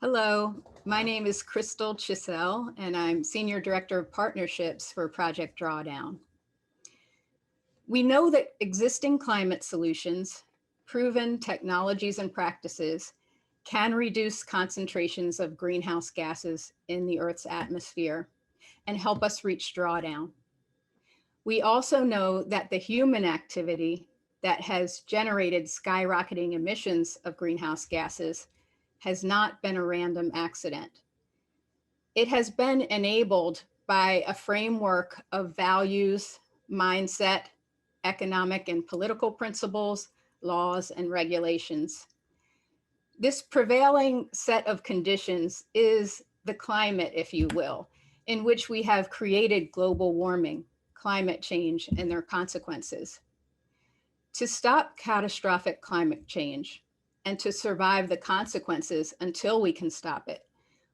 Hello, my name is Crystal Chisel, and I'm Senior Director of Partnerships for Project Drawdown. We know that existing climate solutions, proven technologies and practices, can reduce concentrations of greenhouse gases in the Earth's atmosphere and help us reach drawdown. We also know that the human activity that has generated skyrocketing emissions of greenhouse gases has not been a random accident. It has been enabled by a framework of values, mindset, economic and political principles, laws, and regulations. This prevailing set of conditions is the climate, if you will, in which we have created global warming, climate change, and their consequences. To stop catastrophic climate change and to survive the consequences until we can stop it,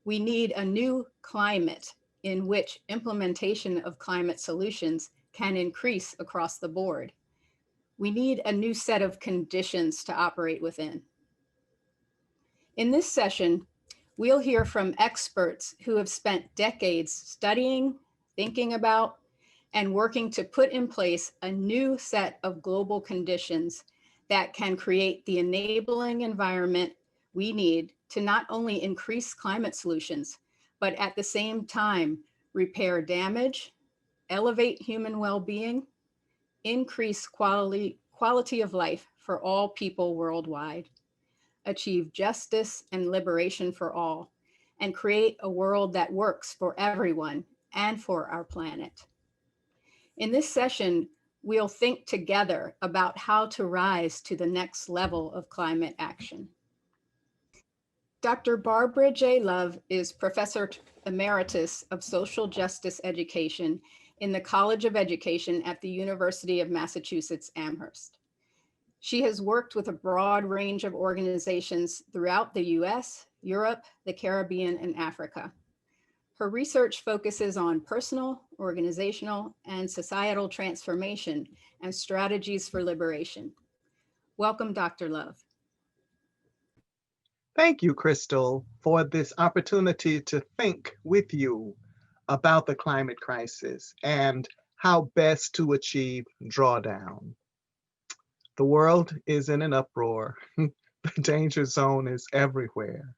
we need a new climate in which implementation of climate solutions can increase across the board. We need a new set of conditions to operate within. In this session, we'll hear from experts who have spent decades studying, thinking about, and working to put in place a new set of global conditions that can create the enabling environment we need to not only increase climate solutions, but at the same time, repair damage, elevate human well-being, increase quality of life for all people worldwide, achieve justice and liberation for all, and create a world that works for everyone and for our planet. In this session, we'll think together about how to rise to the next level of climate action. Dr. Barbara J. Love is Professor Emeritus of Social Justice Education in the College of Education at the University of Massachusetts Amherst. She has worked with a broad range of organizations throughout the US, Europe, the Caribbean, and Africa. Her research focuses on personal, organizational, and societal transformation and strategies for liberation. Welcome, Dr. Love. Thank you, Crystal, for this opportunity to think with you about the climate crisis and how best to achieve drawdown. The world is in an uproar. The danger zone is everywhere.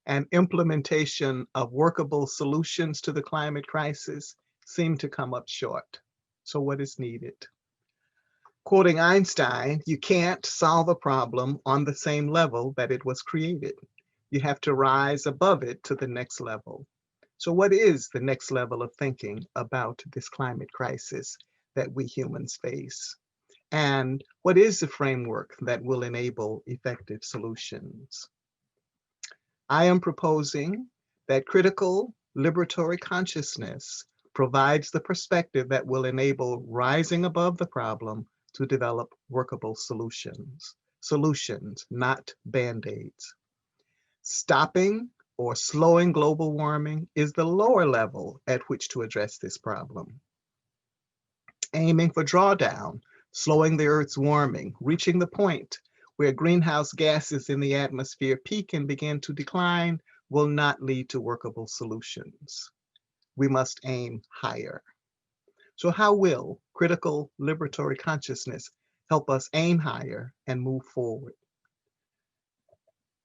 And implementation of workable solutions to the climate crisis seem to come up short. So what is needed? Quoting Einstein, you can't solve a problem on the same level that it was created. You have to rise above it to the next level. So what is the next level of thinking about this climate crisis that we humans face? And what is the framework that will enable effective solutions? I am proposing that critical liberatory consciousness provides the perspective that will enable rising above the problem to develop workable solutions. Solutions, not band-aids. Stopping or slowing global warming is the lower level at which to address this problem. Aiming for drawdown, slowing the Earth's warming, reaching the point where greenhouse gases in the atmosphere peak and begin to decline will not lead to workable solutions. We must aim higher. So how will critical liberatory consciousness help us aim higher and move forward?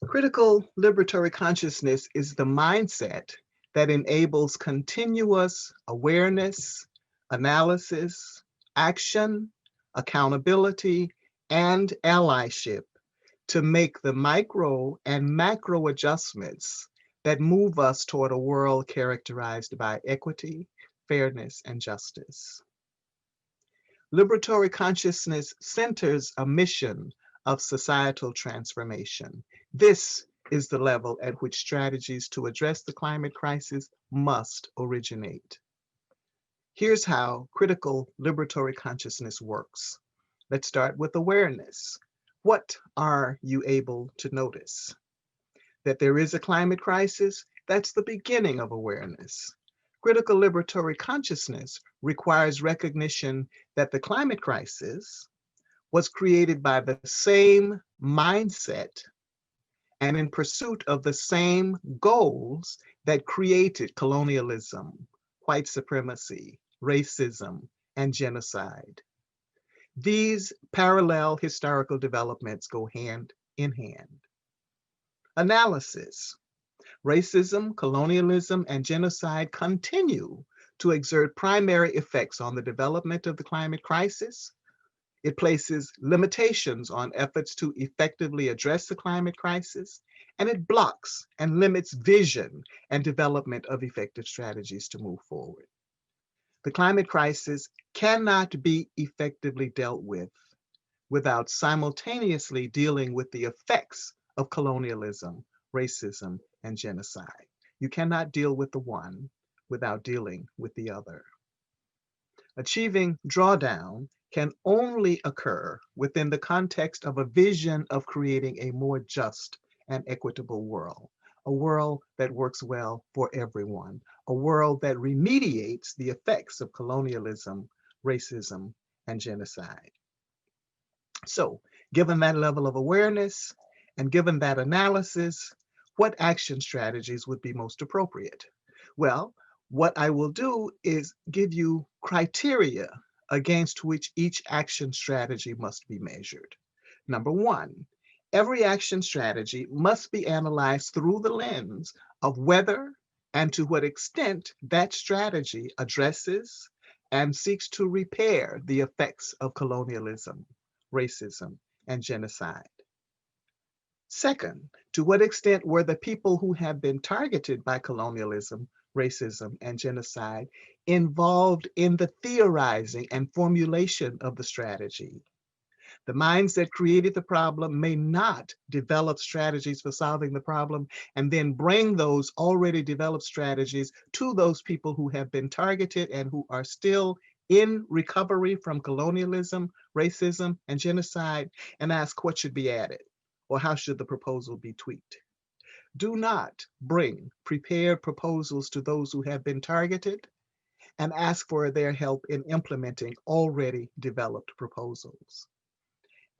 Critical liberatory consciousness is the mindset that enables continuous awareness, analysis, action, accountability, and allyship to make the micro and macro adjustments that move us toward a world characterized by equity, fairness, and justice. Liberatory consciousness centers a mission of societal transformation. This is the level at which strategies to address the climate crisis must originate. Here's how critical liberatory consciousness works. Let's start with awareness. What are you able to notice? That there is a climate crisis, that's the beginning of awareness. Critical liberatory consciousness requires recognition that the climate crisis was created by the same mindset and in pursuit of the same goals that created colonialism, white supremacy, racism, and genocide. These parallel historical developments go hand in hand. Analysis. Racism, colonialism, and genocide continue to exert primary effects on the development of the climate crisis. It places limitations on efforts to effectively address the climate crisis, and it blocks and limits vision and development of effective strategies to move forward. The climate crisis cannot be effectively dealt with without simultaneously dealing with the effects of colonialism, racism, and genocide. You cannot deal with the one without dealing with the other. Achieving drawdown can only occur within the context of a vision of creating a more just and equitable world, a world that works well for everyone, a world that remediates the effects of colonialism, racism, and genocide. So, given that level of awareness and given that analysis, what action strategies would be most appropriate? Well, what I will do is give you criteria against which each action strategy must be measured. Number one, every action strategy must be analyzed through the lens of whether and to what extent that strategy addresses and seeks to repair the effects of colonialism, racism, and genocide. Second, to what extent were the people who have been targeted by colonialism, racism, and genocide involved in the theorizing and formulation of the strategy? The minds that created the problem may not develop strategies for solving the problem and then bring those already developed strategies to those people who have been targeted and who are still in recovery from colonialism, racism, and genocide, and ask what should be added or how should the proposal be tweaked. Do not bring prepared proposals to those who have been targeted and ask for their help in implementing already developed proposals.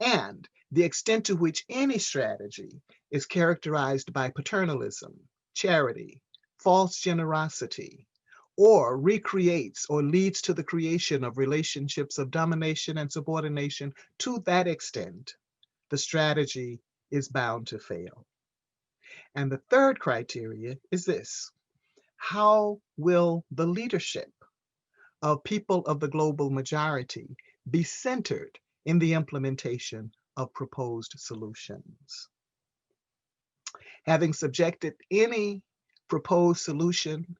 And the extent to which any strategy is characterized by paternalism, charity, false generosity, or recreates or leads to the creation of relationships of domination and subordination, to that extent, the strategy is bound to fail. And the third criteria is this: how will the leadership of people of the global majority be centered in the implementation of proposed solutions? Having subjected any proposed solution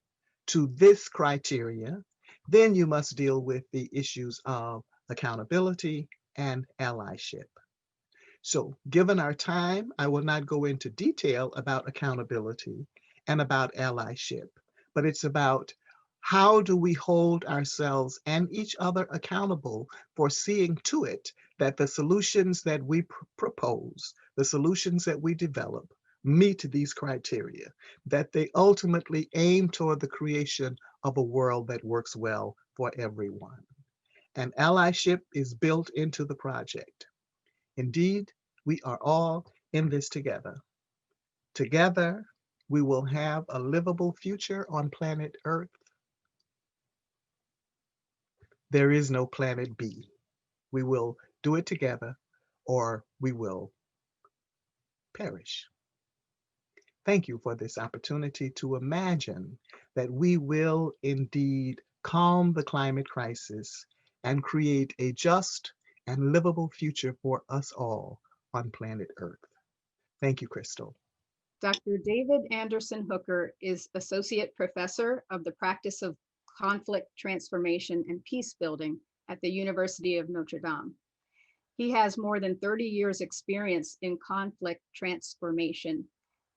to this criteria, then you must deal with the issues of accountability and allyship. So, given our time, I will not go into detail about accountability and about allyship, but it's about how do we hold ourselves and each other accountable for seeing to it that the solutions that we propose, the solutions that we develop, meet these criteria, that they ultimately aim toward the creation of a world that works well for everyone. And allyship is built into the project. Indeed, we are all in this together. Together, we will have a livable future on planet Earth. There is no planet B. We will do it together or we will perish. Thank you for this opportunity to imagine that we will indeed calm the climate crisis and create a just and livable future for us all on planet Earth. Thank you, Crystal. Dr. David Anderson Hooker is Associate Professor of the Practice of Conflict Transformation and Peace Building at the University of Notre Dame. He has more than 30 years experience in conflict transformation,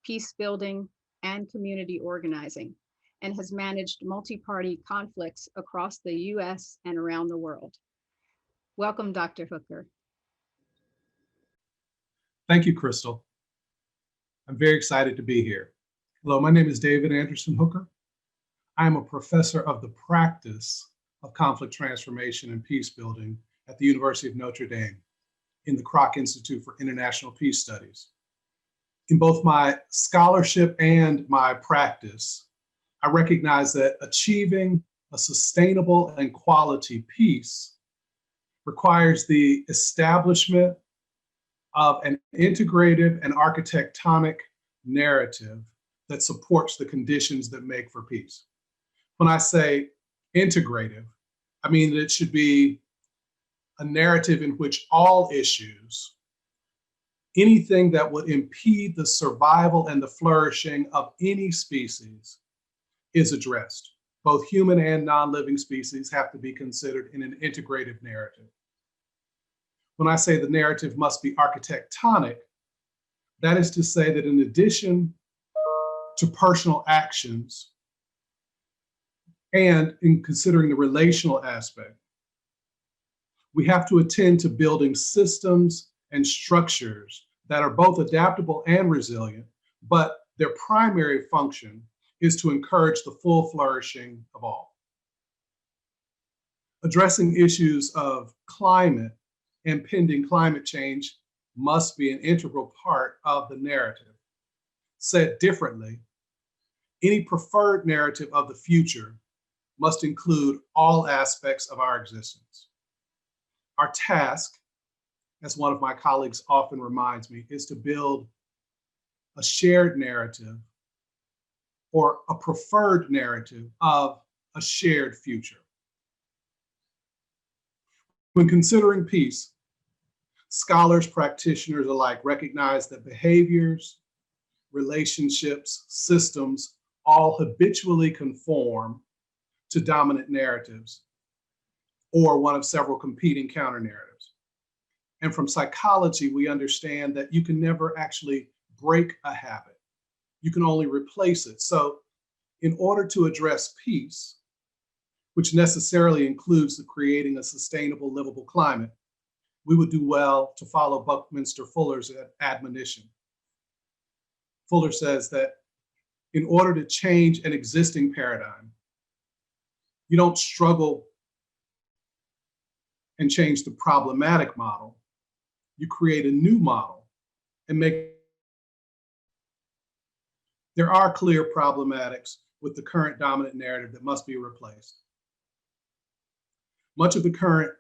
peace building, and community organizing, and has managed multi-party conflicts across the US and around the world. Welcome, Dr. Hooker. Thank you, Crystal. I'm very excited to be here. Hello, my name is David Anderson Hooker. I am a professor of the practice of conflict transformation and peace building at the University of Notre Dame in the Kroc Institute for International Peace Studies. In both my scholarship and my practice, I recognize that achieving a sustainable and quality peace requires the establishment of an integrative and architectonic narrative that supports the conditions that make for peace. When I say integrative, I mean that it should be a narrative in which all issues, anything that would impede the survival and the flourishing of any species, is addressed. Both human and non-living species have to be considered in an integrative narrative. When I say the narrative must be architectonic, that is to say that in addition to personal actions and in considering the relational aspect, we have to attend to building systems and structures that are both adaptable and resilient, but their primary function is to encourage the full flourishing of all. Addressing issues of climate and pending climate change must be an integral part of the narrative. Said differently, any preferred narrative of the future must include all aspects of our existence. Our task, as one of my colleagues often reminds me, is to build a shared narrative or a preferred narrative of a shared future. When considering peace, scholars, practitioners alike recognize that behaviors, relationships, systems all habitually conform to dominant narratives or one of several competing counter narratives. And from psychology, we understand that you can never actually break a habit. You can only replace it. So in order to address peace, which necessarily includes the creating a sustainable, livable climate, we would do well to follow Buckminster Fuller's admonition. Fuller says that in order to change an existing paradigm, you don't struggle and change the problematic model. You create a new model and make. There are clear problematics with the current dominant narrative that must be replaced. Much of the current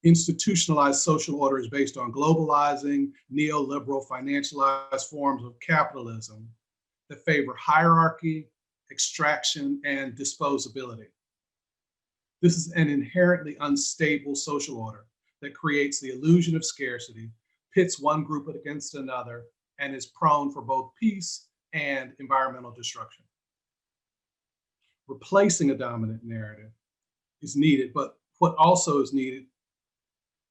institutionalized social order is based on globalizing, neoliberal, financialized forms of capitalism that favor hierarchy, extraction, and disposability. This is an inherently unstable social order that creates the illusion of scarcity, pits one group against another, and is prone for both peace and environmental destruction. Replacing a dominant narrative is needed, but what also is needed,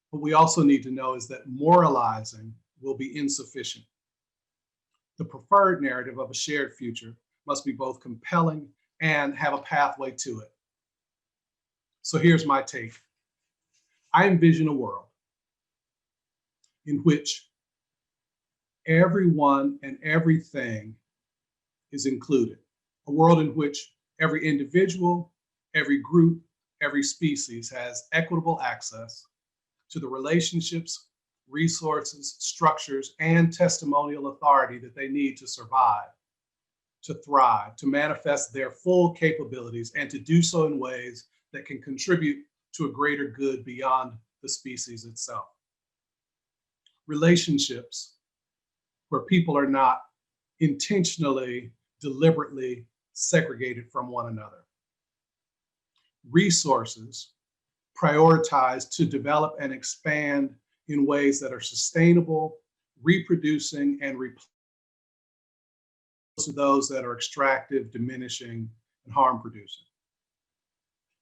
what we also need to know is that moralizing will be insufficient. The preferred narrative of a shared future must be both compelling and have a pathway to it. So here's my take. I envision a world in which everyone and everything is included, a world in which every individual, every group, every species has equitable access to the relationships, resources, structures, and testimonial authority that they need to survive, to thrive, to manifest their full capabilities, and to do so in ways that can contribute to a greater good beyond the species itself. Relationships where people are not intentionally, deliberately segregated from one another. Resources prioritized to develop and expand in ways that are sustainable, reproducing, and replacing those that are extractive, diminishing, and harm producing.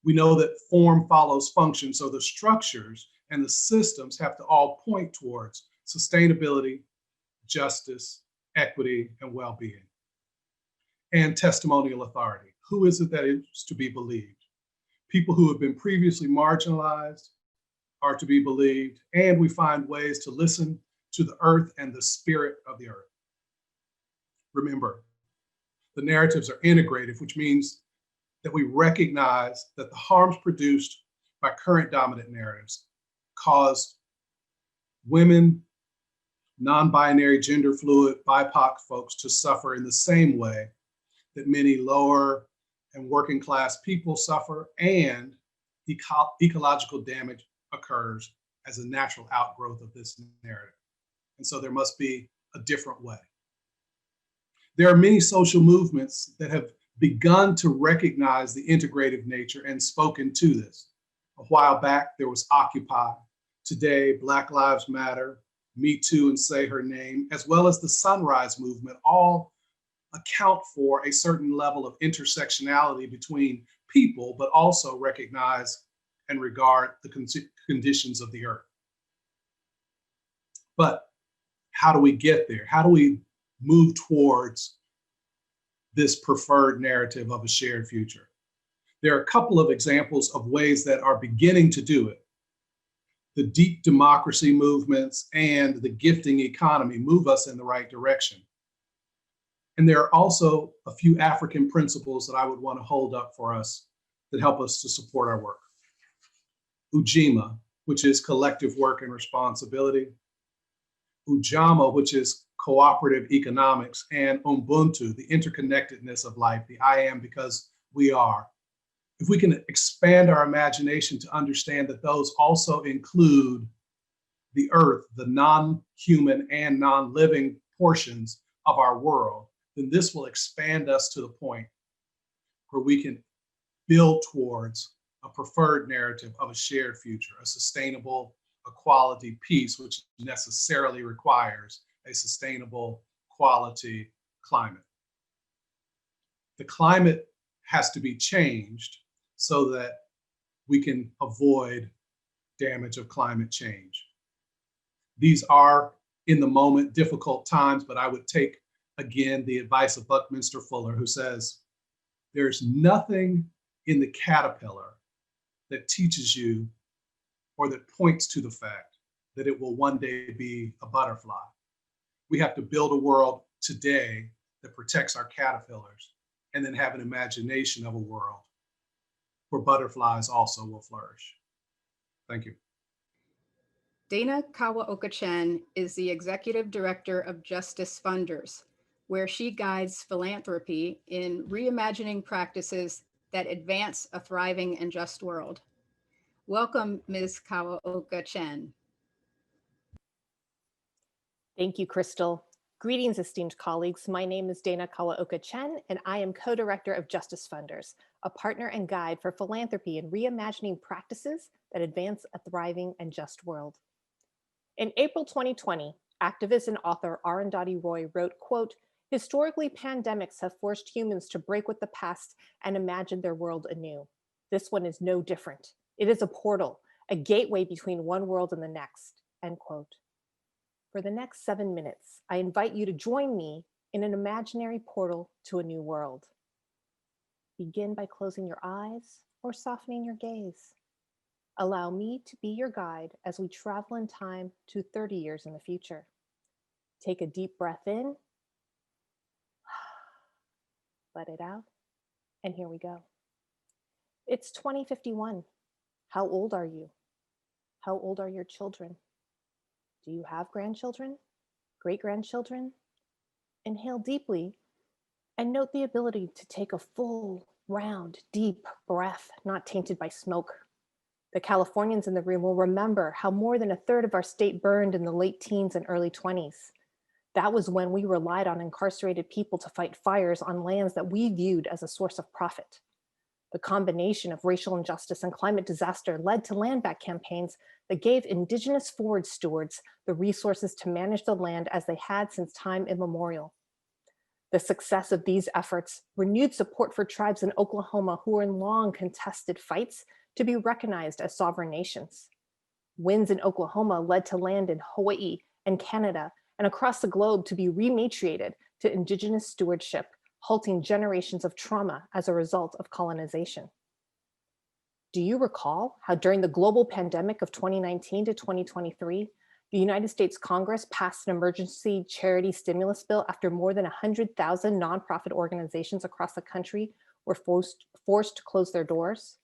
We know that form follows function, so the structures and the systems have to all point towards sustainability, justice, equity, and well-being. And testimonial authority. Who is it that is to be believed? People who have been previously marginalized are to be believed, and we find ways to listen to the earth and the spirit of the earth. Remember, the narratives are integrative, which means that we recognize that the harms produced by current dominant narratives cause women, non-binary, gender fluid, BIPOC folks to suffer in the same way that many lower and working class people suffer, and ecological damage occurs as a natural outgrowth of this narrative. And so there must be a different way. There are many social movements that have begun to recognize the integrative nature and spoken to this. A while back, there was Occupy. Today, Black Lives Matter, Me Too and Say Her Name, as well as the Sunrise Movement, all account for a certain level of intersectionality between people, but also recognize and regard the conditions of the earth. But how do we get there? How do we move towards this preferred narrative of a shared future? There are a couple of examples of ways that are beginning to do it. The deep democracy movements and the gifting economy move us in the right direction. And there are also a few African principles that I would want to hold up for us that help us to support our work. Ujima, which is collective work and responsibility. Ujamaa, which is cooperative economics, and Ubuntu, the interconnectedness of life, the I am because we are. If we can expand our imagination to understand that those also include the earth, the non-human and non-living portions of our world, then this will expand us to the point where we can build towards a preferred narrative of a shared future, a sustainable equality peace, which necessarily requires a sustainable quality climate. The climate has to be changed so that we can avoid damage of climate change. These are, in the moment, difficult times, but I would take, again, the advice of Buckminster Fuller, who says, there's nothing in the caterpillar that teaches you or that points to the fact that it will one day be a butterfly. We have to build a world today that protects our caterpillars and then have an imagination of a world where butterflies also will flourish. Thank you. Dana Kawaoka-Chen is the Executive Director of Justice Funders, where she guides philanthropy in reimagining practices that advance a thriving and just world. Welcome, Ms. Kawaoka-Chen. Thank you, Crystal. Greetings, esteemed colleagues. My name is Dana Kawaoka-Chen, and I am co-director of Justice Funders, a partner and guide for philanthropy and reimagining practices that advance a thriving and just world. In April 2020, activist and author Arundhati Roy wrote, quote, "Historically, pandemics have forced humans to break with the past and imagine their world anew. This one is no different. It is a portal, a gateway between one world and the next," end quote. For the next 7 minutes, I invite you to join me in an imaginary portal to a new world. Begin by closing your eyes or softening your gaze. Allow me to be your guide as we travel in time to 30 years in the future. Take a deep breath in, let it out, and here we go. It's 2051. How old are you? How old are your children? Do you have grandchildren? Great-grandchildren? Inhale deeply and note the ability to take a full, round, deep breath, not tainted by smoke. The Californians in the room will remember how more than a third of our state burned in the late teens and early 20s. That was when we relied on incarcerated people to fight fires on lands that we viewed as a source of profit. The combination of racial injustice and climate disaster led to land back campaigns that gave Indigenous forest stewards the resources to manage the land as they had since time immemorial. The success of these efforts renewed support for tribes in Oklahoma who were in long contested fights to be recognized as sovereign nations. Wins in Oklahoma led to land in Hawaii and Canada and across the globe to be rematriated to Indigenous stewardship, halting generations of trauma as a result of colonization. Do you recall how during the global pandemic of 2019 to 2023, the United States Congress passed an emergency charity stimulus bill after more than 100,000 nonprofit organizations across the country were forced to close their doors?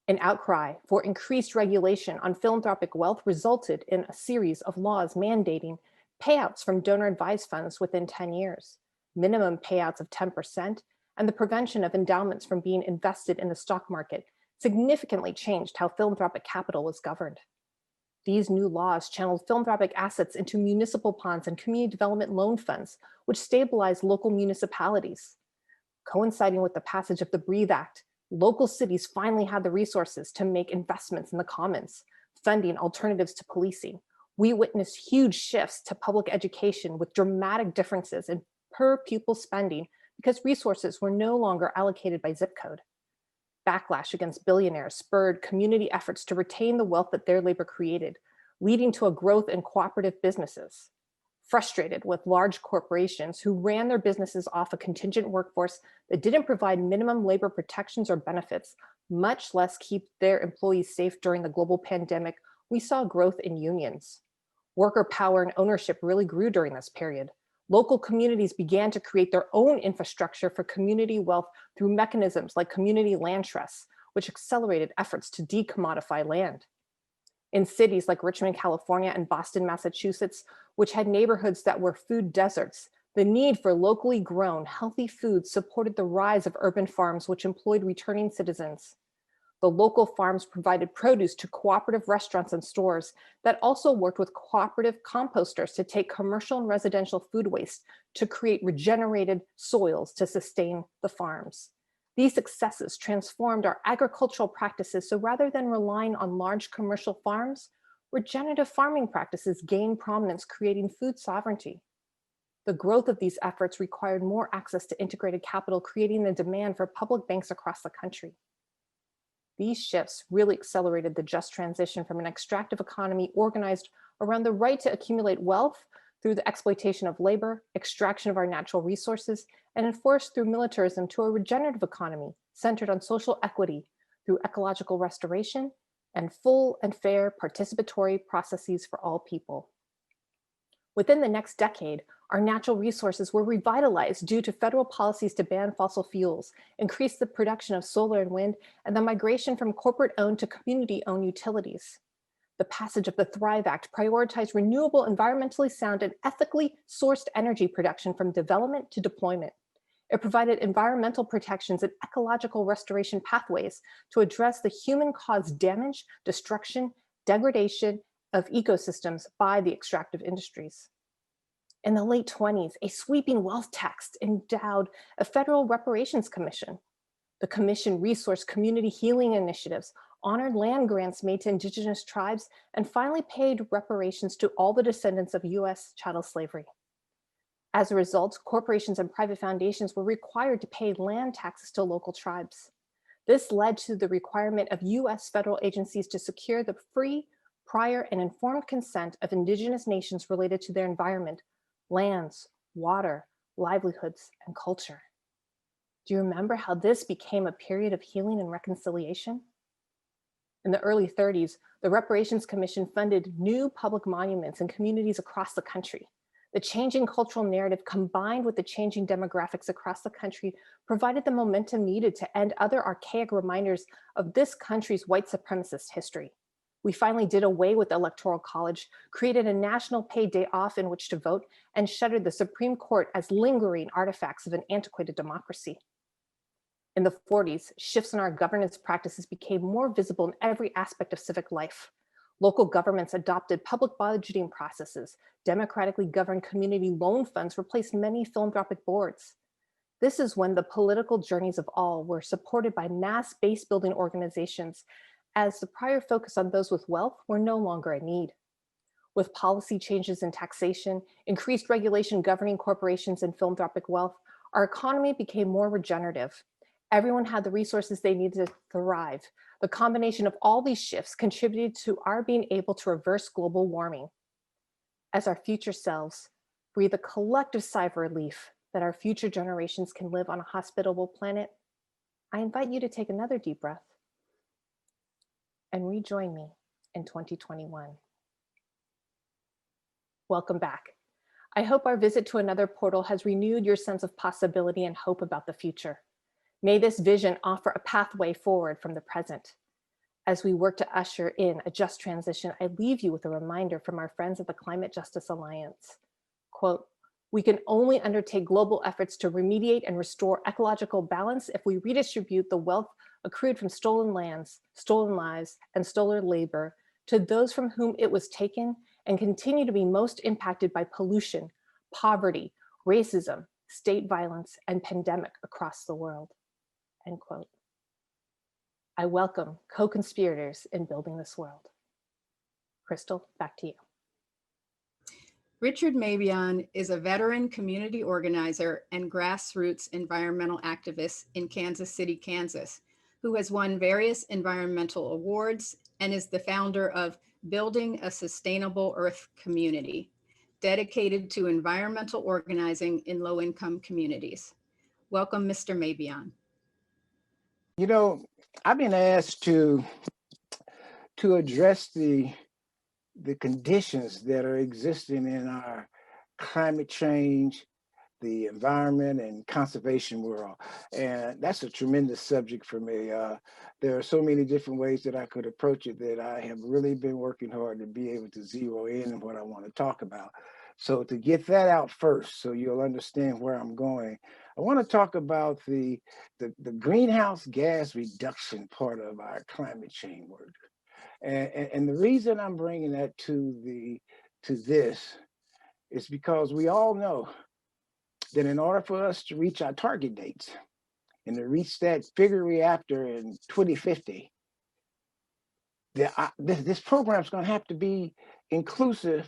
An outcry for increased regulation on philanthropic wealth resulted in a series of laws mandating payouts from donor advised funds within 10 years, minimum payouts of 10%, and the prevention of endowments from being invested in the stock market significantly changed how philanthropic capital was governed. These new laws channeled philanthropic assets into municipal bonds and community development loan funds, which stabilized local municipalities. Coinciding with the passage of the Breathe Act, local cities finally had the resources to make investments in the commons, funding alternatives to policing. We witnessed huge shifts to public education with dramatic differences in per pupil spending because resources were no longer allocated by zip code. Backlash against billionaires spurred community efforts to retain the wealth that their labor created, leading to a growth in cooperative businesses. Frustrated with large corporations who ran their businesses off a contingent workforce that didn't provide minimum labor protections or benefits, much less keep their employees safe during the global pandemic, we saw growth in unions. Worker power and ownership really grew during this period. Local communities began to create their own infrastructure for community wealth through mechanisms like community land trusts, which accelerated efforts to decommodify land. In cities like Richmond, California, and Boston, Massachusetts, which had neighborhoods that were food deserts, the need for locally grown, healthy foods supported the rise of urban farms, which employed returning citizens. The local farms provided produce to cooperative restaurants and stores that also worked with cooperative composters to take commercial and residential food waste to create regenerated soils to sustain the farms. These successes transformed our agricultural practices, so rather than relying on large commercial farms, regenerative farming practices gained prominence, creating food sovereignty. The growth of these efforts required more access to integrated capital, creating the demand for public banks across the country. These shifts really accelerated the just transition from an extractive economy organized around the right to accumulate wealth through the exploitation of labor, extraction of our natural resources, and enforced through militarism to a regenerative economy centered on social equity through ecological restoration and full and fair participatory processes for all people. Within the next decade, our natural resources were revitalized due to federal policies to ban fossil fuels, increase the production of solar and wind, and the migration from corporate-owned to community-owned utilities. The passage of the Thrive Act prioritized renewable, environmentally sound, and ethically sourced energy production from development to deployment. It provided environmental protections and ecological restoration pathways to address the human-caused damage, destruction, degradation of ecosystems by the extractive industries. In the late 20s, a sweeping wealth tax endowed a federal reparations commission. The commission resourced community healing initiatives, honored land grants made to indigenous tribes, and finally paid reparations to all the descendants of US chattel slavery. As a result, corporations and private foundations were required to pay land taxes to local tribes. This led to the requirement of US federal agencies to secure the free, prior, and informed consent of indigenous nations related to their environment, lands, water, livelihoods, and culture. Do you remember how this became a period of healing and reconciliation? In the early 30s, the Reparations Commission funded new public monuments in communities across the country. The changing cultural narrative combined with the changing demographics across the country provided the momentum needed to end other archaic reminders of this country's white supremacist history. We finally did away with the Electoral College, created a national paid day off in which to vote, and shuttered the Supreme Court as lingering artifacts of an antiquated democracy. In the 40s, shifts in our governance practices became more visible in every aspect of civic life. Local governments adopted public budgeting processes. Democratically governed community loan funds replaced many philanthropic boards. This is when the political journeys of all were supported by mass base building organizations, as the prior focus on those with wealth were no longer a need. With policy changes in taxation, increased regulation governing corporations and philanthropic wealth, our economy became more regenerative. Everyone had the resources they needed to thrive. The combination of all these shifts contributed to our being able to reverse global warming. As our future selves breathe a collective sigh of relief that our future generations can live on a hospitable planet, I invite you to take another deep breath and rejoin me in 2021. Welcome back. I hope our visit to another portal has renewed your sense of possibility and hope about the future. May this vision offer a pathway forward from the present. As we work to usher in a just transition, I leave you with a reminder from our friends at the Climate Justice Alliance. Quote, "We can only undertake global efforts to remediate and restore ecological balance if we redistribute the wealth accrued from stolen lands, stolen lives, and stolen labor to those from whom it was taken and continue to be most impacted by pollution, poverty, racism, state violence, and pandemic across the world." End quote. I welcome co-conspirators in building this world. Crystal, back to you. Richard Mabion is a veteran community organizer and grassroots environmental activist in Kansas City, Kansas, who has won various environmental awards and is the founder of Building a Sustainable Earth Community, dedicated to environmental organizing in low-income communities. Welcome, Mr. Mabion. You know, I've been asked to address the conditions that are existing in our climate change, the environment and conservation world. And that's a tremendous subject for me. There are so many different ways that I could approach it that I have really been working hard to be able to zero in on what I want to talk about. So to get that out first, so you'll understand where I'm going, I want to talk about the greenhouse gas reduction part of our climate change work. And the reason I'm bringing that to this is because we all know that in order for us to reach our target dates and to reach that figure reactor in 2050, this program is going to have to be inclusive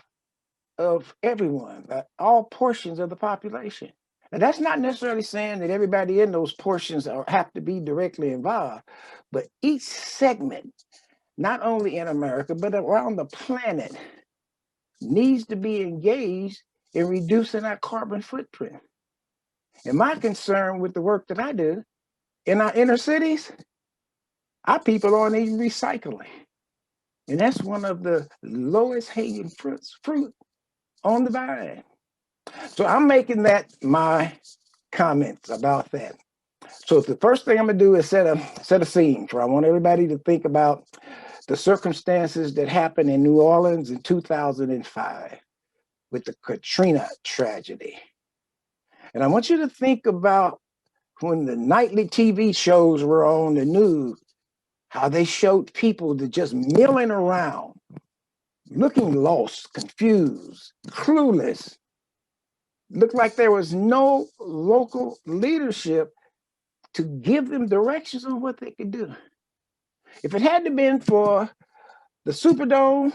of everyone, all portions of the population. And that's not necessarily saying that everybody in those portions have to be directly involved, but each segment, not only in America, but around the planet, needs to be engaged in reducing our carbon footprint. And my concern with the work that I do in our inner cities, our people aren't even recycling. And that's one of the lowest hanging fruit on the vine. So I'm making that my comments about that. So the first thing I'm gonna do is set a scene for. I want everybody to think about the circumstances that happened in New Orleans in 2005 with the Katrina tragedy. And I want you to think about when the nightly TV shows were on the news, how they showed people that just milling around, looking lost, confused, clueless. Looked like there was no local leadership to give them directions on what they could do. If it hadn't been for the Superdome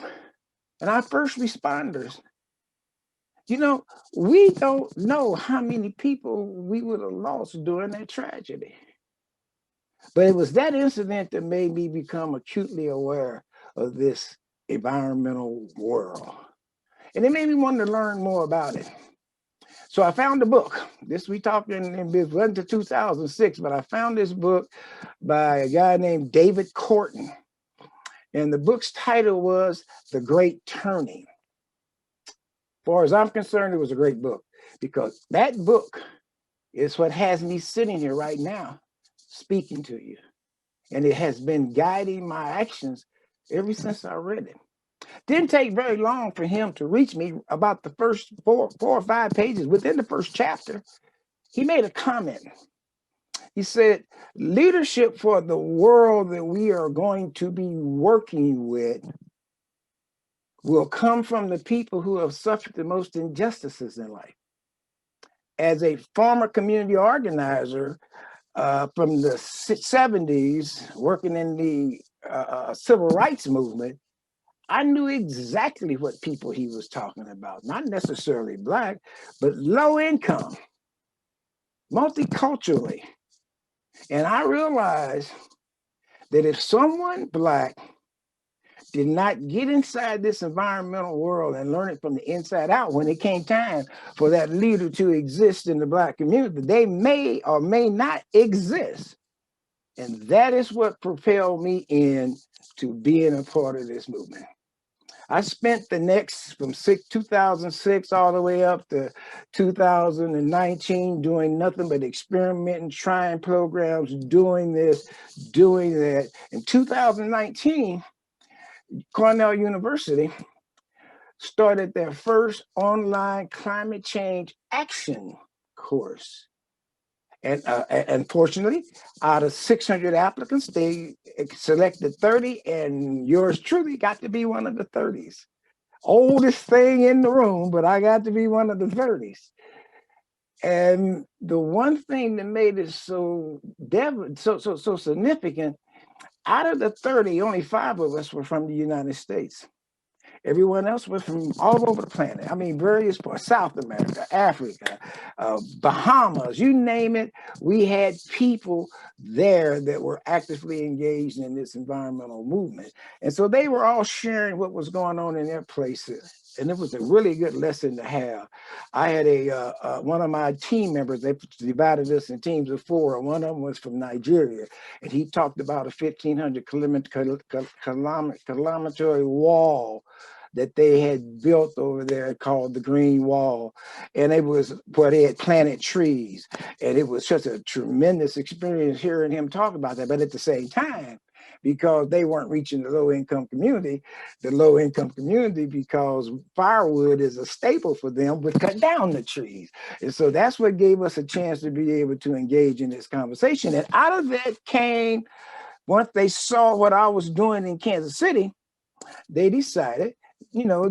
and our first responders, you know, we don't know how many people we would have lost during that tragedy. But it was that incident that made me become acutely aware of this environmental world. And it made me want to learn more about it. So I found a book. This we talking in it went to 2006, but I found this book by a guy named David Corton. And the book's title was The Great Turning. As far as I'm concerned, it was a great book because that book is what has me sitting here right now speaking to you. And it has been guiding my actions ever since I read it. Didn't take very long for him to reach me. About the first four or five pages within the first chapter, he made a comment. He said, leadership for the world that we are going to be working with will come from the people who have suffered the most injustices in life. As a former community organizer from the 70s, working in the civil rights movement, I knew exactly what people he was talking about, not necessarily Black, but low income, multiculturally. And I realized that if someone Black did not get inside this environmental world and learn it from the inside out, when it came time for that leader to exist in the Black community, they may or may not exist. And that is what propelled me in to being a part of this movement. I spent the next from 2006 all the way up to 2019 doing nothing but experimenting, trying programs, doing this, doing that. In 2019, Cornell University started their first online climate change action course. And fortunately, out of 600 applicants, they selected 30, and yours truly got to be one of the 30s. Oldest thing in the room, but I got to be one of the 30s. And the one thing that made it so significant, out of the 30, only 5 of us were from the United States. Everyone else was from all over the planet. I mean, various parts, South America, Africa, Bahamas, you name it. We had people there that were actively engaged in this environmental movement. And so they were all sharing what was going on in their places. And it was a really good lesson to have. I had one of my team members, they divided us in teams of 4, and one of them was from Nigeria. And he talked about a 1,500 kilometer wall that they had built over there called the Green Wall. And it was where they had planted trees. And it was such a tremendous experience hearing him talk about that. But at the same time, because they weren't reaching the low-income community, because firewood is a staple for them, would cut down the trees. And so that's what gave us a chance to be able to engage in this conversation. And out of that came, once they saw what I was doing in Kansas City, they decided,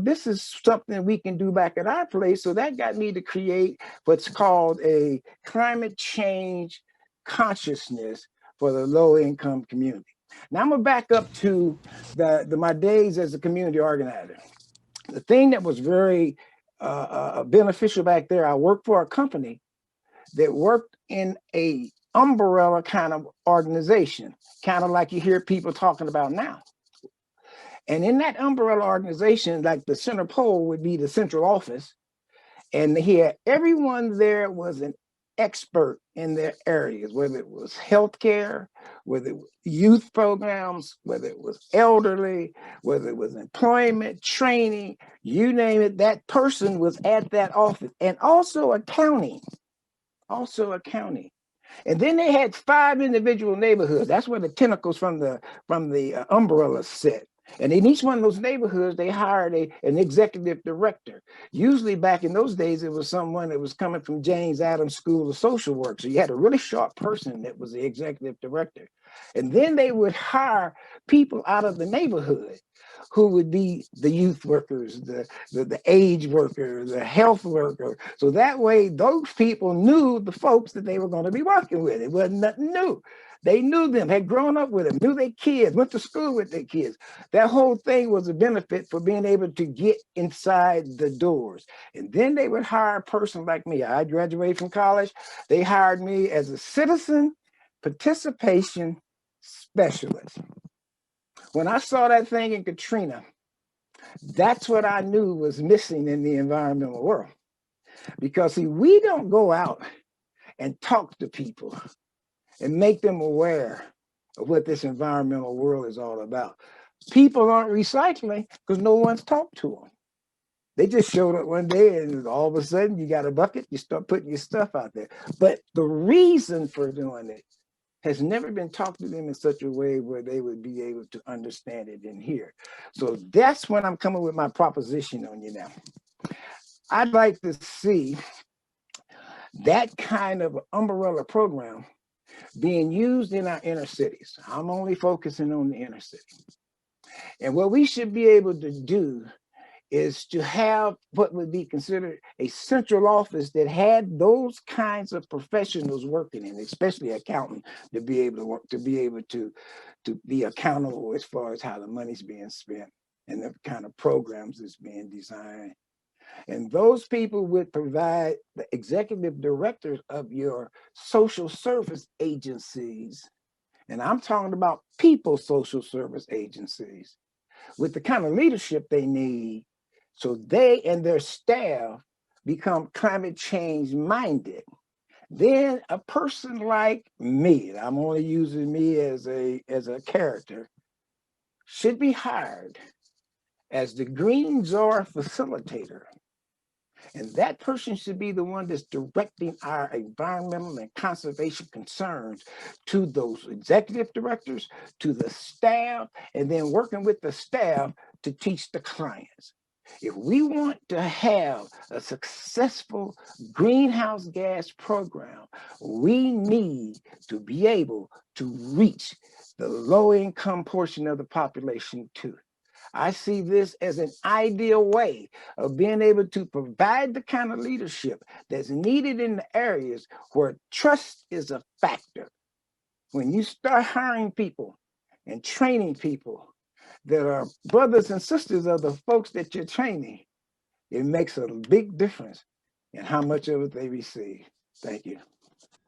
this is something we can do back at our place. So that got me to create what's called a climate change consciousness for the low-income community. Now I'm gonna back up to my days as a community organizer. The thing that was very beneficial back there, I worked for a company that worked in a umbrella kind of organization, kind of like you hear people talking about now. And in that umbrella organization, like the center pole would be the central office. And here, everyone there was an expert in their areas, whether it was healthcare, whether it was youth programs, whether it was elderly, whether it was employment, training, you name it, that person was at that office. And also accounting. And then they had 5 individual neighborhoods. That's where the tentacles from the umbrella sit. And in each one of those neighborhoods, they hired an executive director. Usually back in those days, it was someone that was coming from James Adams School of Social Work. So you had a really sharp person that was the executive director. And then they would hire people out of the neighborhood who would be the youth workers, the age worker, the health worker. So that way, those people knew the folks that they were going to be working with. It wasn't nothing new. They knew them, had grown up with them, knew their kids, went to school with their kids. That whole thing was a benefit for being able to get inside the doors. And then they would hire a person like me. I graduated from college. They hired me as a citizen participation specialist. When I saw that thing in Katrina, that's what I knew was missing in the environmental world. Because see, we don't go out and talk to people and make them aware of what this environmental world is all about. People aren't recycling because no one's talked to them. They just showed up one day and all of a sudden you got a bucket, you start putting your stuff out there. But the reason for doing it has never been talked to them in such a way where they would be able to understand it and hear. So that's when I'm coming with my proposition on you now. I'd like to see that kind of umbrella program being used in our inner cities. I'm only focusing on the inner city. And what we should be able to do is to have what would be considered a central office that had those kinds of professionals working in, especially accountant, to be able to work, to be accountable as far as how the money's being spent and the kind of programs that's being designed. And those people would provide the executive directors of your social service agencies. And I'm talking about people social service agencies with the kind of leadership they need so they and their staff become climate change minded. Then a person like me, I'm only using me as a character, should be hired as the Green Czar facilitator. And that person should be the one that's directing our environmental and conservation concerns to those executive directors, to the staff, and then working with the staff to teach the clients. If we want to have a successful greenhouse gas program, we need to be able to reach the low-income portion of the population too. I see this as an ideal way of being able to provide the kind of leadership that's needed in the areas where trust is a factor. When you start hiring people and training people that are brothers and sisters of the folks that you're training, it makes a big difference in how much of it they receive. Thank you.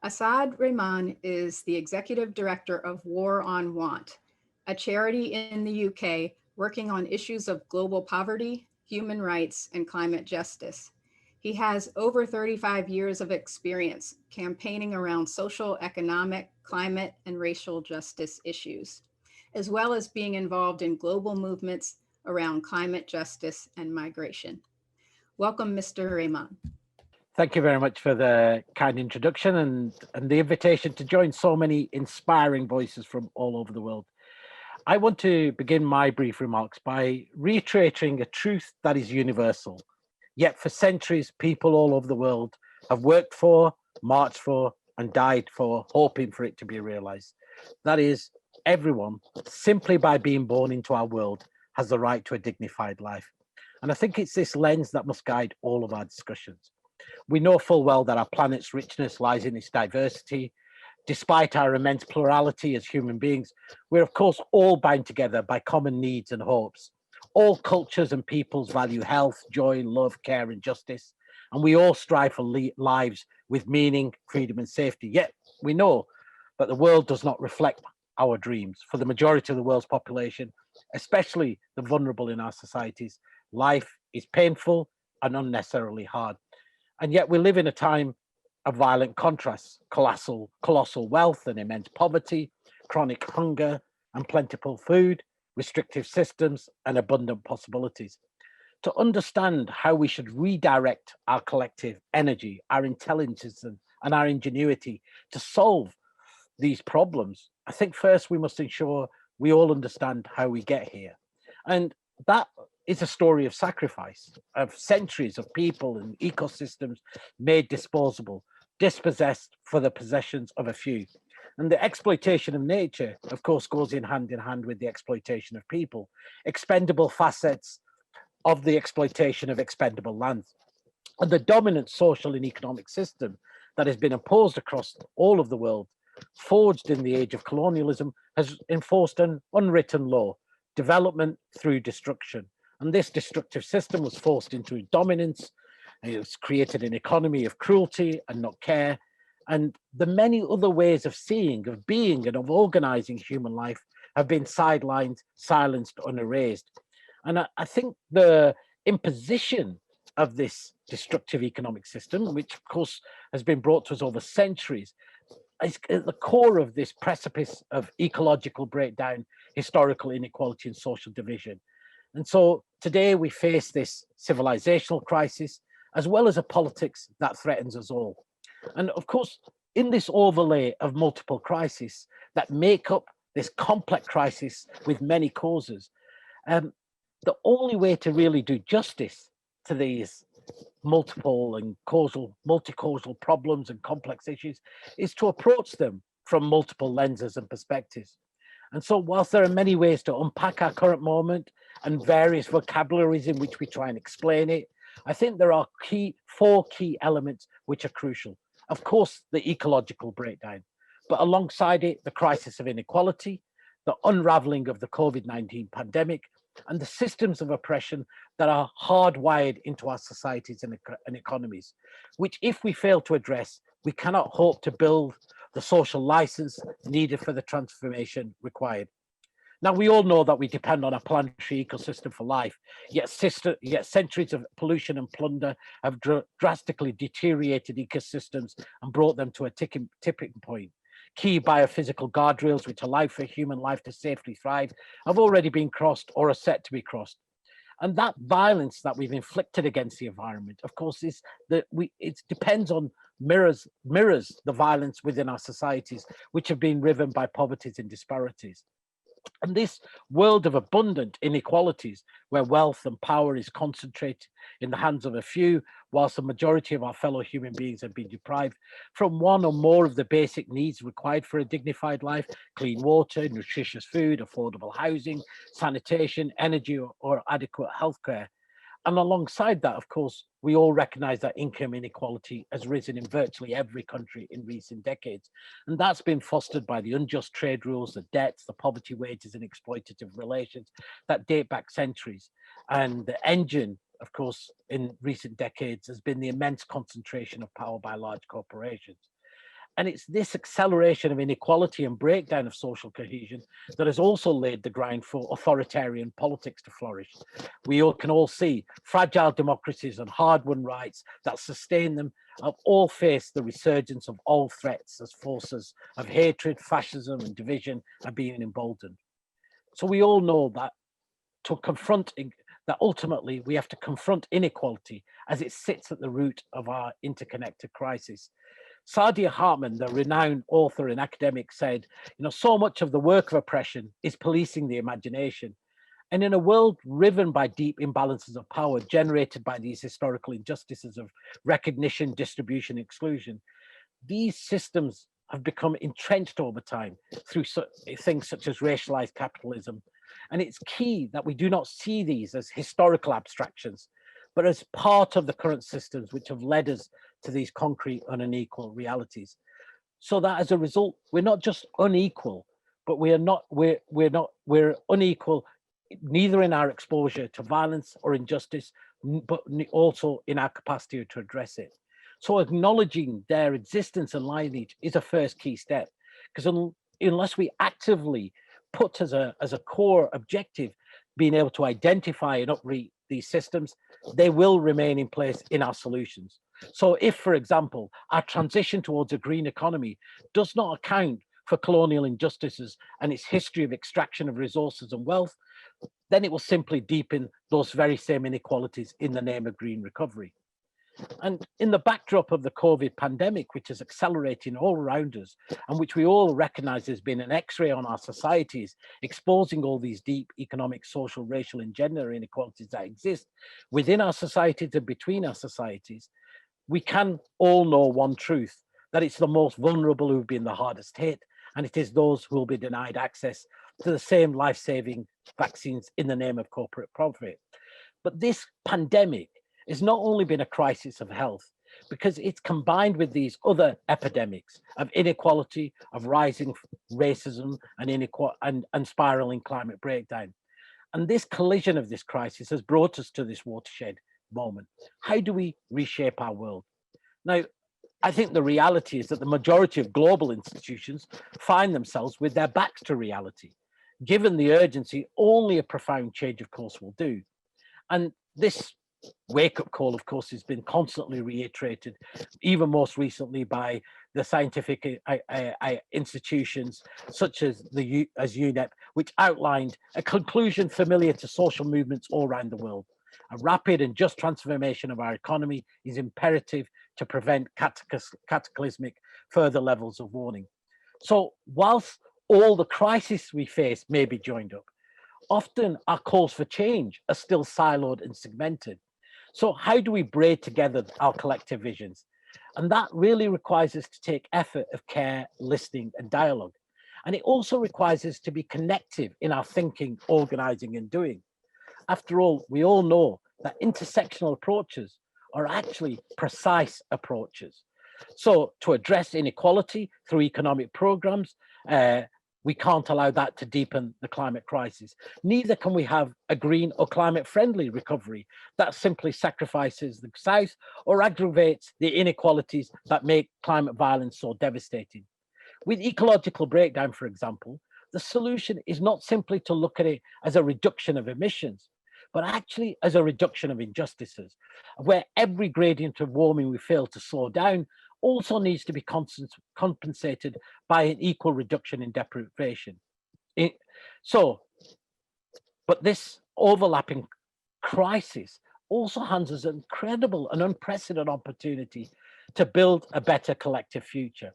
Asad Rehman is the Executive Director of War on Want, a charity in the UK working on issues of global poverty, human rights, and climate justice. He has over 35 years of experience campaigning around social, economic, climate, and racial justice issues, as well as being involved in global movements around climate justice and migration. Welcome, Mr. Rehman. Thank you very much for the kind introduction and the invitation to join so many inspiring voices from all over the world. I want to begin my brief remarks by reiterating a truth that is universal. Yet for centuries, people all over the world have worked for, marched for, and died for, hoping for it to be realized. That is, everyone, simply by being born into our world, has the right to a dignified life. And I think it's this lens that must guide all of our discussions. We know full well that our planet's richness lies in its diversity. Despite our immense plurality as human beings, we're of course all bound together by common needs and hopes. All cultures and peoples value health, joy, love, care, and justice. And we all strive for lives with meaning, freedom, and safety. Yet we know that the world does not reflect our dreams. For the majority of the world's population, especially the vulnerable in our societies, life is painful and unnecessarily hard. And yet we live in a time of violent contrasts, colossal wealth and immense poverty, chronic hunger and plentiful food, restrictive systems and abundant possibilities. To understand how we should redirect our collective energy, our intelligence and our ingenuity to solve these problems, I think first we must ensure we all understand how we get here. And that is a story of sacrifice, of centuries of people and ecosystems made disposable, dispossessed for the possessions of a few. And the exploitation of nature, of course, goes in hand with the exploitation of people, expendable facets of the exploitation of expendable lands. And the dominant social and economic system that has been imposed across all of the world, forged in the age of colonialism, has enforced an unwritten law, development through destruction. And this destructive system was forced into dominance. It's created an economy of cruelty and not care. And the many other ways of seeing, of being, and of organizing human life have been sidelined, silenced, and erased. And I think the imposition of this destructive economic system, which of course has been brought to us over centuries, is at the core of this precipice of ecological breakdown, historical inequality, and social division. And so today we face this civilizational crisis, as well as a politics that threatens us all. And of course, in this overlay of multiple crises that make up this complex crisis with many causes, the only way to really do justice to these multiple and multi-causal problems and complex issues is to approach them from multiple lenses and perspectives. And so whilst there are many ways to unpack our current moment and various vocabularies in which we try and explain it, I think there are four key elements which are crucial. Of course, the ecological breakdown, but alongside it, the crisis of inequality, the unraveling of the COVID-19 pandemic, and the systems of oppression that are hardwired into our societies and economies, which if we fail to address, we cannot hope to build the social license needed for the transformation required. Now, we all know that we depend on a planetary ecosystem for life, yet centuries of pollution and plunder have drastically deteriorated ecosystems and brought them to a tipping point. Key biophysical guardrails which allow for human life to safely thrive have already been crossed or are set to be crossed. And that violence that we've inflicted against the environment, of course, it depends on mirrors the violence within our societies, which have been riven by poverties and disparities. And this world of abundant inequalities, where wealth and power is concentrated in the hands of a few, whilst the majority of our fellow human beings have been deprived from one or more of the basic needs required for a dignified life: clean water, nutritious food, affordable housing, sanitation, energy, or adequate healthcare. And alongside that, of course, we all recognize that income inequality has risen in virtually every country in recent decades. And that's been fostered by the unjust trade rules, the debts, the poverty wages, and exploitative relations that date back centuries. And the engine, of course, in recent decades has been the immense concentration of power by large corporations. And it's this acceleration of inequality and breakdown of social cohesion that has also laid the ground for authoritarian politics to flourish. We all can all see fragile democracies and hard-won rights that sustain them have all faced the resurgence of old threats as forces of hatred, fascism, and division are being emboldened. So we all know that that ultimately we have to confront inequality as it sits at the root of our interconnected crisis. Saadia Hartman, the renowned author and academic, said, so much of the work of oppression is policing the imagination. And in a world riven by deep imbalances of power generated by these historical injustices of recognition, distribution, exclusion, these systems have become entrenched over time through things such as racialized capitalism. And it's key that we do not see these as historical abstractions, but as part of the current systems which have led us to these concrete and unequal realities. So that as a result, we're not just unequal, but we're unequal neither in our exposure to violence or injustice, but also in our capacity to address it. So acknowledging their existence and lineage is a first key step, because unless we actively put as a core objective being able to identify and uproot these systems, they will remain in place in our solutions. So if, for example, our transition towards a green economy does not account for colonial injustices and its history of extraction of resources and wealth, then it will simply deepen those very same inequalities in the name of green recovery. And in the backdrop of the COVID pandemic, which is accelerating all around us, and which we all recognize has been an X-ray on our societies, exposing all these deep economic, social, racial, and gender inequalities that exist within our societies and between our societies, we can all know one truth, that it's the most vulnerable who've been the hardest hit, and it is those who will be denied access to the same life-saving vaccines in the name of corporate profit. But this pandemic has not only been a crisis of health, because it's combined with these other epidemics of inequality, of rising racism and spiraling climate breakdown. And this collision of this crisis has brought us to this watershed moment. How do we reshape our world? Now, I think the reality is that the majority of global institutions find themselves with their backs to reality. Given the urgency, only a profound change of course will do. And this wake-up call, of course, has been constantly reiterated, even most recently by the scientific institutions such as UNEP, which outlined a conclusion familiar to social movements all around the world. A rapid and just transformation of our economy is imperative to prevent cataclysmic further levels of warning. So whilst all the crises we face may be joined up, often our calls for change are still siloed and segmented. So how do we braid together our collective visions? And that really requires us to take effort of care, listening, and dialogue. And it also requires us to be connective in our thinking, organizing, and doing. After all, we all know that intersectional approaches are actually precise approaches. So to address inequality through economic programs, we can't allow that to deepen the climate crisis. Neither can we have a green or climate-friendly recovery that simply sacrifices the South or aggravates the inequalities that make climate violence so devastating. With ecological breakdown, for example, the solution is not simply to look at it as a reduction of emissions, but actually as a reduction of injustices, where every gradient of warming we fail to slow down also needs to be compensated by an equal reduction in deprivation. But this overlapping crisis also hands us an incredible and unprecedented opportunity to build a better collective future.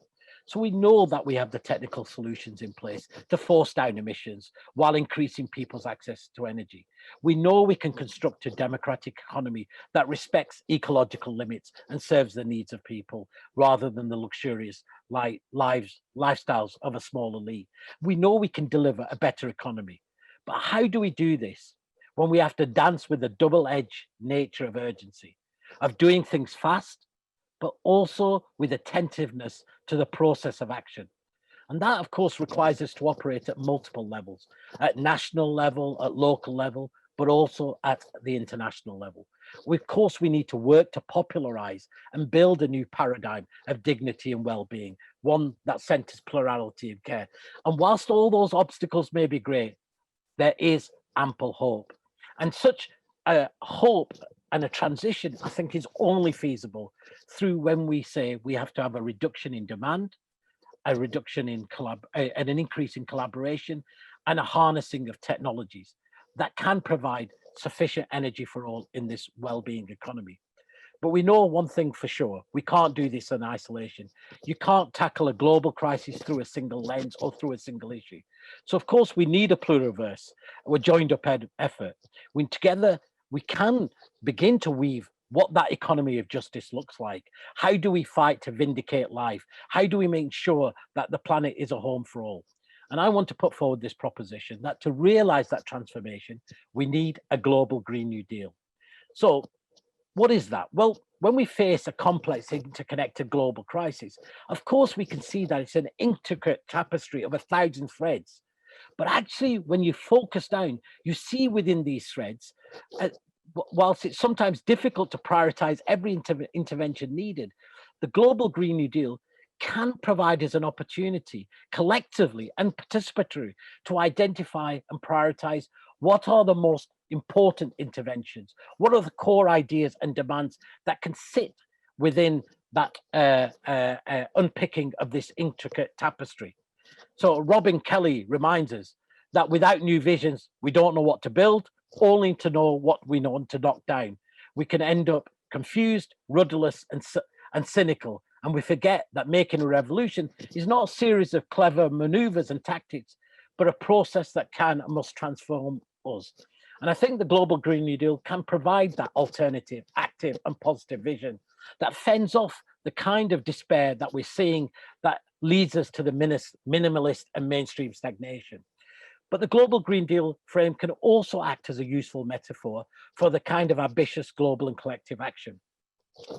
So we know that we have the technical solutions in place to force down emissions while increasing people's access to energy. We know we can construct a democratic economy that respects ecological limits and serves the needs of people rather than the luxurious lifestyles of a small elite. We know we can deliver a better economy. But how do we do this when we have to dance with the double-edged nature of urgency, of doing things fast, but also with attentiveness to the process of action? And that, of course, requires us to operate at multiple levels, at national level, at local level, but also at the international level. Of course, we need to work to popularize and build a new paradigm of dignity and well-being, one that centers plurality of care. And whilst all those obstacles may be great, there is ample hope. And such a hope and a transition, I think, is only feasible through when we say we have to have a reduction in demand, a reduction in and an increase in collaboration, and a harnessing of technologies that can provide sufficient energy for all in this well-being economy. But we know one thing for sure: we can't do this in isolation. You can't tackle a global crisis through a single lens or through a single issue. So of course we need a pluriverse, a joined up effort. When together we can begin to weave what that economy of justice looks like. How do we fight to vindicate life? How do we make sure that the planet is a home for all? And I want to put forward this proposition that to realize that transformation, we need a global Green New Deal. So what is that? Well, when we face a complex, interconnected global crisis, of course, we can see that it's an intricate tapestry of 1,000 threads. But actually, when you focus down, you see within these threads, whilst it's sometimes difficult to prioritize every intervention needed, the global Green New Deal can provide us an opportunity collectively and participatory to identify and prioritize what are the most important interventions, what are the core ideas and demands that can sit within that unpicking of this intricate tapestry. So Robin Kelly reminds us that without new visions, we don't know what to build, only to know what we want to knock down. We can end up confused, rudderless, and cynical. And we forget that making a revolution is not a series of clever maneuvers and tactics, but a process that can and must transform us. And I think the Global Green New Deal can provide that alternative, active and positive vision that fends off the kind of despair that we're seeing that leads us to the minimalist and mainstream stagnation. But the Global Green Deal frame can also act as a useful metaphor for the kind of ambitious global and collective action.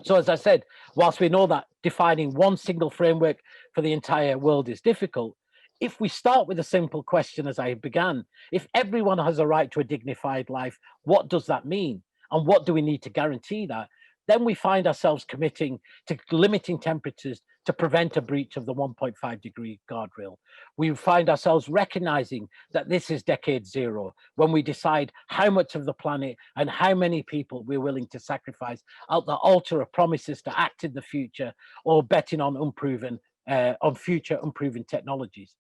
So as I said, whilst we know that defining one single framework for the entire world is difficult, if we start with a simple question as I began, if everyone has a right to a dignified life, what does that mean? And what do we need to guarantee that? Then we find ourselves committing to limiting temperatures to prevent a breach of the 1.5 degree guardrail. We find ourselves recognizing that this is decade zero, when we decide how much of the planet and how many people we're willing to sacrifice at the altar of promises to act in the future or betting on future unproven technologies.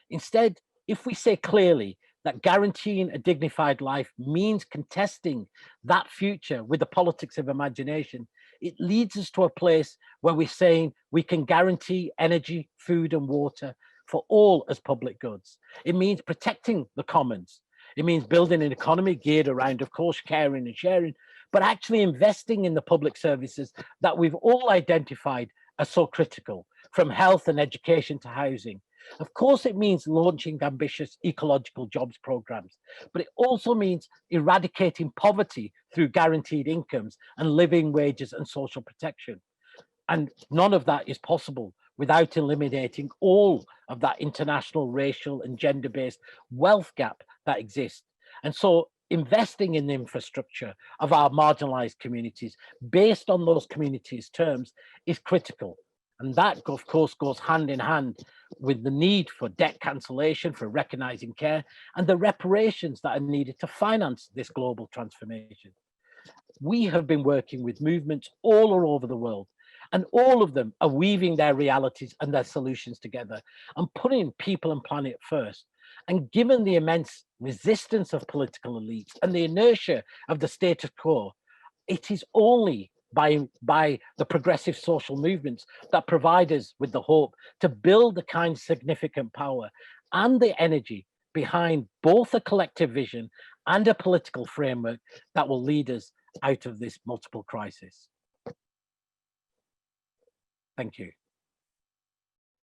Instead, if we say clearly that guaranteeing a dignified life means contesting that future with the politics of imagination, it leads us to a place where we're saying we can guarantee energy, food, and water for all as public goods. It means protecting the commons. It means building an economy geared around, of course, caring and sharing, but actually investing in the public services that we've all identified as so critical, from health and education to housing. Of course, it means launching ambitious ecological jobs programs, but it also means eradicating poverty through guaranteed incomes and living wages and social protection. And none of that is possible without eliminating all of that international, racial, and gender-based wealth gap that exists. And so investing in the infrastructure of our marginalized communities based on those communities' terms is critical. And that, of course, goes hand in hand with the need for debt cancellation, for recognizing care, and the reparations that are needed to finance this global transformation. We have been working with movements all over the world, and all of them are weaving their realities and their solutions together and putting people and planet first. And given the immense resistance of political elites and the inertia of the status quo, it is only by the progressive social movements that provide us with the hope to build the kind of significant power and the energy behind both a collective vision and a political framework that will lead us out of this multiple crisis. Thank you.